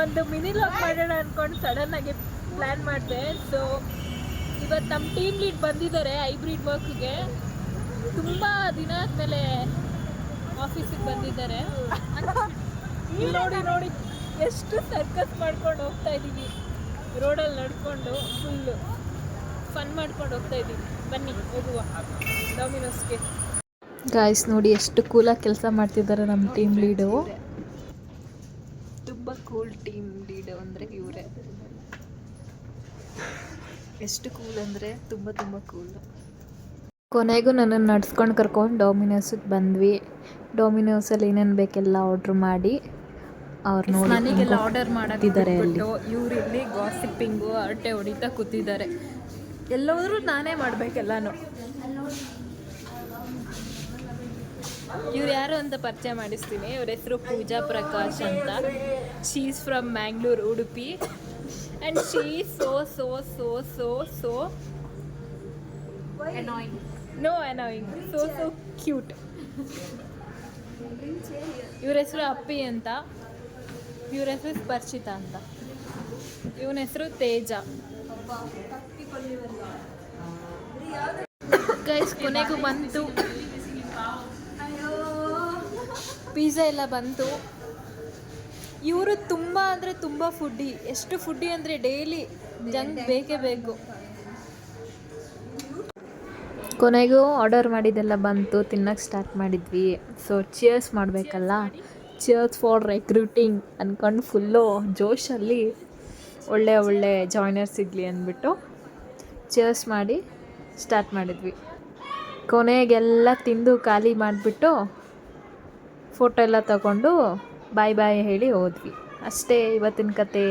ಒಂದು mini log ಮಾಡೋಣ ಅಂದ್ಕೊಂಡು ಸಡನ್ನಾಗಿ ಪ್ಲ್ಯಾನ್ ಮಾಡಿದೆ. ಸೊ ಇವತ್ತು ನಮ್ಮ ಟೀಮ್ ಲೀಡ್ ಬಂದಿದ್ದಾರೆ ಹೈಬ್ರಿಡ್ ವರ್ಕ್ಗೆ. ತುಂಬ ದಿನ ಆದಮೇಲೆ ಆಫೀಸಿಗೆ ಬಂದಿದ್ದಾರೆ. ನೋಡಿ ನೋಡಿ ಎಷ್ಟು ಸರ್ಕಸ್ ಮಾಡ್ಕೊಂಡು ಹೋಗ್ತಾ ಇದ್ದೀವಿ, ರೋಡಲ್ಲಿ ನಡ್ಕೊಂಡು ಫುಲ್ಲು ಫನ್ ಮಾಡ್ಕೊಂಡು ಹೋಗ್ತಾ ಇದ್ದೀವಿ. ಬನ್ನಿ ಹೋಗುವ ಡಾಮಿನೋಸ್ಗೆ. ಗಾಯ್ಸ್ ನೋಡಿ ಎಷ್ಟು ಕೂಲಾಗಿ ಕೆಲಸ ಮಾಡ್ತಿದ್ದಾರೆ ನಮ್ಮ ಟೀಮ್ ಲೀಡು. ತುಂಬ ಕೂಲ್ ಟೀಮ್ ಲೀಡ್ ಅಂದರೆ ಇವರೇ. ಎಷ್ಟು ಕೂಲ್ ಅಂದರೆ ತುಂಬ ತುಂಬ ಕೂಲ್. ಕೊನೆಗೂ ನನ್ನನ್ನು ನಡ್ಸ್ಕೊಂಡು ಕರ್ಕೊಂಡು ಡಾಮಿನೋಸಿಗೆ ಬಂದ್ವಿ. ಡಾಮಿನೋಸಲ್ಲಿ ಏನೇನು ಬೇಕೆಲ್ಲ ಆರ್ಡ್ರ್ ಮಾಡಿ ಅವ್ರು ನೋಡಿ ನನಗೆಲ್ಲ ಆರ್ಡರ್ ಮಾಡಿದ್ದಾರೆ. ಇವ್ರು ಇಲ್ಲಿ ಗಾಸಿಪ್ಪಿಂಗು ಹರಟೆ ಹೊಡಿತಾ ಕೂತಿದ್ದಾರೆ. ಎಲ್ಲೋದ್ರೂ ನಾನೇ ಮಾಡಬೇಕೆಲ್ಲನೂ. ಇವ್ರು ಯಾರು ಅಂತ ಪರಿಚಯ ಮಾಡಿಸ್ತೀನಿ. ಇವ್ರ ಹೆಸರು ಪೂಜಾ ಪ್ರಕಾಶ್ ಅಂತ. She is from Mangalore, Udupi. And she is so so so so so annoying. No annoying. So cute. ಇವ್ರ ಹೆಸರು ಅಪ್ಪಿ ಅಂತ. ಇವ್ರ ಹೆಸರು ಸ್ಪರ್ಶಿತಾ ಅಂತ. ಇವನ ಹೆಸರು ತೇಜ. ಗೈಸ್ ಕೊನೆಗೂ ಬಂತು, ಪಿಜ್ಜಾ ಎಲ್ಲ ಬಂತು. ಇವರು ತುಂಬ ಅಂದರೆ ತುಂಬ ಫುಡ್ಡಿ. ಎಷ್ಟು ಫುಡ್ಡಿ ಅಂದರೆ ಡೈಲಿ ಜಂಕ್ ಬೇಕೇ ಬೇಕು. ಕೊನೆಗೂ ಆರ್ಡರ್ ಮಾಡಿದ್ದೆಲ್ಲ ಬಂತು, ತಿನ್ನೋಕ್ಕೆ ಸ್ಟಾರ್ಟ್ ಮಾಡಿದ್ವಿ. ಸೊ ಚಿಯರ್ಸ್ ಮಾಡಬೇಕಲ್ಲ, ಚಿಯರ್ಸ್ ಫಾರ್ ರೆಕ್ರೂಟಿಂಗ್ ಅಂದ್ಕೊಂಡು ಫುಲ್ಲು ಜೋಶಲ್ಲಿ ಒಳ್ಳೆ ಜಾಯ್ನರ್ಸ್ ಸಿಗಲಿ ಅಂದ್ಬಿಟ್ಟು ಚಿಯರ್ಸ್ ಮಾಡಿ ಸ್ಟಾರ್ಟ್ ಮಾಡಿದ್ವಿ. ಕೊನೆಗೆಲ್ಲ ತಿಂದು ಖಾಲಿ ಮಾಡಿಬಿಟ್ಟು ಫೋಟೋ ಎಲ್ಲ ತಗೊಂಡು ಬಾಯ್ ಬಾಯ್ ಹೇಳಿ ಹೋದ್ವಿ. ಅಷ್ಟೇ ಇವತ್ತಿನ ಕತೆ.